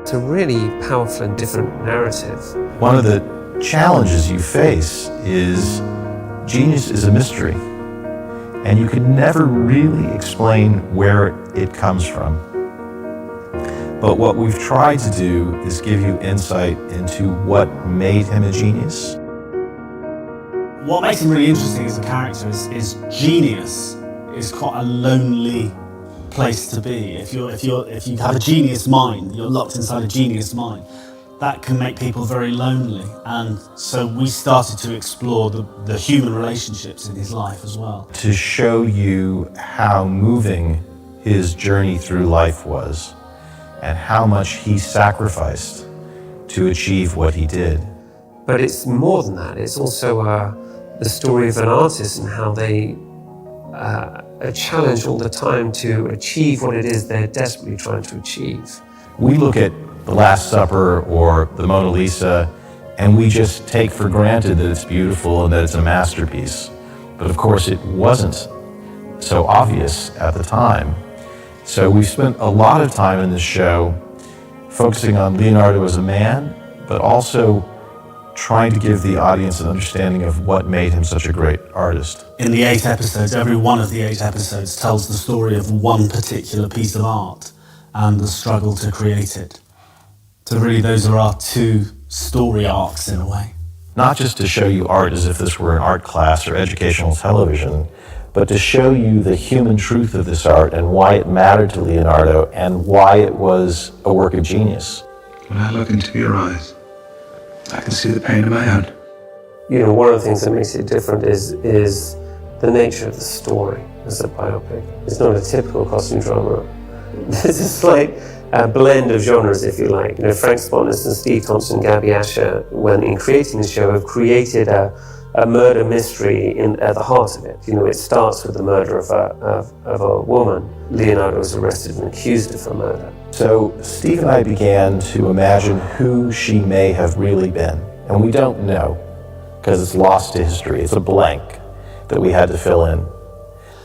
It's a really powerful and different narrative. One of the challenges you face is genius is a mystery, and you can never really explain where it comes from. But what we've tried to do is give you insight into what made him a genius. What makes him really interesting as a character is genius is quite a lonely place to be. If you have a genius mind, you're locked inside a genius mind, that can make people very lonely. And so we started to explore the human relationships in his life as well. To show you how moving his journey through life was and how much he sacrificed to achieve what he did. But it's more than that. It's also the story of an artist and how they are challenged all the time to achieve what it is they're desperately trying to achieve. We look at The Last Supper or the Mona Lisa, and we just take for granted that it's beautiful and that it's a masterpiece. But of course it wasn't so obvious at the time. So we spent a lot of time in this show focusing on Leonardo as a man, but also trying to give the audience an understanding of what made him such a great artist. In the 8 episodes, every one of the 8 episodes tells the story of one particular piece of art and the struggle to create it. So really those are our 2 story arcs in a way. Not just to show you art as if this were an art class or educational television, but to show you the human truth of this art and why it mattered to Leonardo and why it was a work of genius. When I look into your eyes, I can see the pain in my own. You know, one of the things that makes it different is the nature of the story as a biopic. It's not a typical costume drama. This is like a blend of genres, if you like. You know, Frank Spotness and Steve Thompson, Gabby Asher, when in creating the show, have created a murder mystery at the heart of it. You know, it starts with the murder of a woman. Leonardo was arrested and accused of a murder. So Steve and I began to imagine who she may have really been. And we don't know, because it's lost to history. It's a blank that we had to fill in.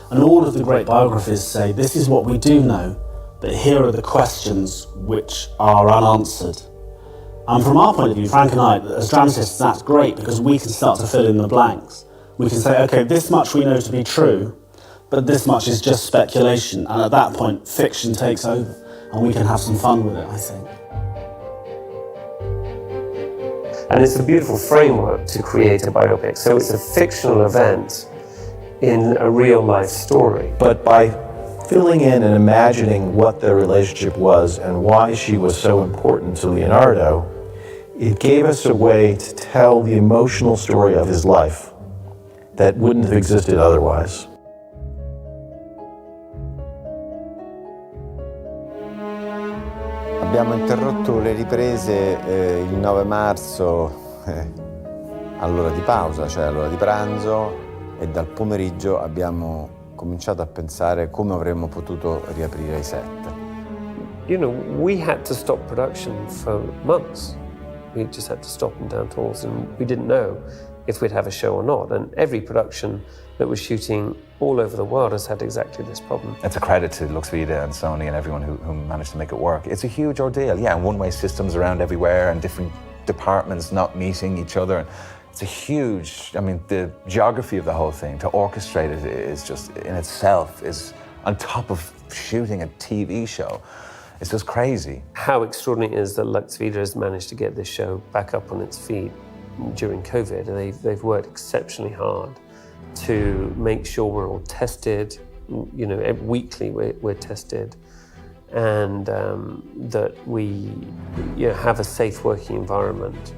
And all of the great biographies say, this is what we do know, but here are the questions which are unanswered. And from our point of view, Frank and I, as dramatists, that's great because we can start to fill in the blanks. We can say, okay, this much we know to be true, but this much is just speculation. And at that point, fiction takes over. And we can have some fun with it, I think. And it's a beautiful framework to create a biopic. So it's a fictional event in a real life story. But by filling in and imagining what their relationship was and why she was so important to Leonardo, it gave us a way to tell the emotional story of his life that wouldn't have existed otherwise. Abbiamo interrotto le riprese il 9 marzo all'ora di pausa, cioè all'ora di pranzo, e dal pomeriggio abbiamo cominciato a pensare come avremmo potuto riaprire i set. You know, we had to stop production for months. We just had to stop and down tools, and we didn't know if we'd have a show or not. And every production that was shooting all over the world has had exactly this problem. It's a credit to LuxVida and Sony and everyone who managed to make it work. It's a huge ordeal, yeah, and one-way systems around everywhere and different departments not meeting each other. It's a huge, I mean, the geography of the whole thing, to orchestrate it is just, in itself, is on top of shooting a TV show. It's just crazy. How extraordinary it is that LuxVida has managed to get this show back up on its feet during COVID. They've worked exceptionally hard to make sure we're all tested, you know, weekly we're tested, and that we have a safe working environment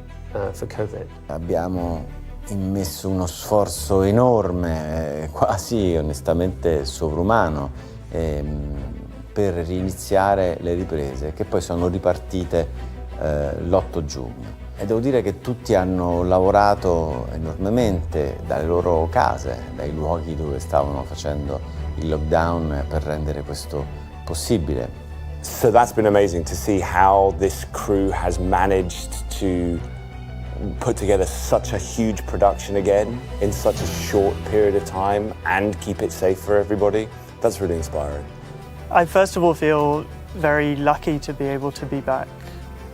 for COVID. Abbiamo immesso uno sforzo enorme, quasi onestamente sovrumano, per riniziare le riprese, che poi sono ripartite l'8 giugno. E devo dire che tutti hanno lavorato enormemente dalle loro case, dai luoghi dove stavano facendo il lockdown, per rendere questo possibile. So that's been amazing to see how this crew has managed to put together such a huge production again in such a short period of time and keep it safe for everybody. That's really inspiring. I first of all feel very lucky to be able to be back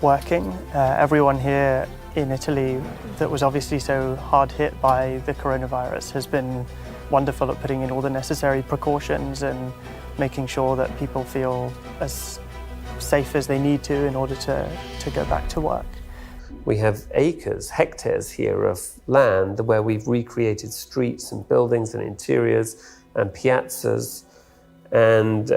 working. Everyone here in Italy that was obviously so hard hit by the coronavirus has been wonderful at putting in all the necessary precautions and making sure that people feel as safe as they need to in order to go back to work. We have acres, hectares here of land where we've recreated streets and buildings and interiors and piazzas, and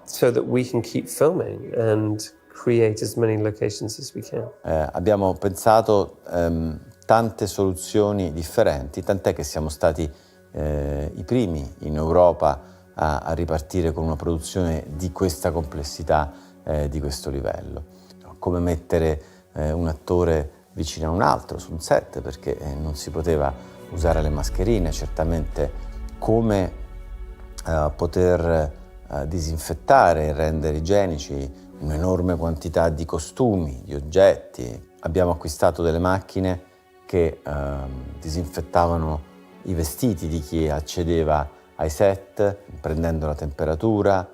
so that we can keep filming and create as many locations as we can. Abbiamo pensato tante soluzioni differenti, tant'è che siamo stati i primi in Europa a ripartire con una produzione di questa complessità, di questo livello. Come mettere un attore vicino a un altro su un set, perché non si poteva usare le mascherine, certamente come poter disinfettare e rendere igienici un'enorme quantità di costumi, di oggetti. Abbiamo acquistato delle macchine che disinfettavano i vestiti di chi accedeva ai set, prendendo la temperatura,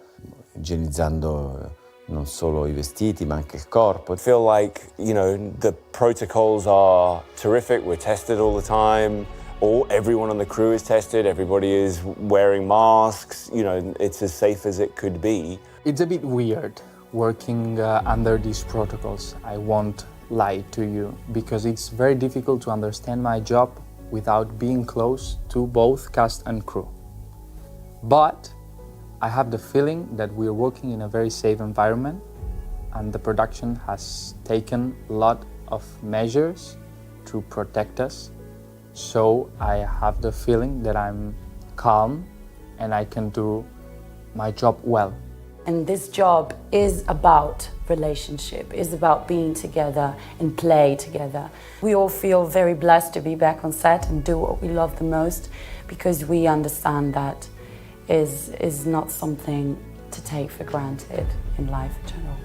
igienizzando non solo i vestiti ma anche il corpo. I feel like, the protocols are terrific. We're tested all the time. Everyone on the crew is tested. Everybody is wearing masks. It's as safe as it could be. It's a bit weird working under these protocols. I won't lie to you, because it's very difficult to understand my job without being close to both cast and crew. But I have the feeling that we're working in a very safe environment, and the production has taken a lot of measures to protect us. So I have the feeling that I'm calm and I can do my job well. And this job is about relationship, is about being together and play together. We all feel very blessed to be back on set and do what we love the most, because we understand that is not something to take for granted in life in general.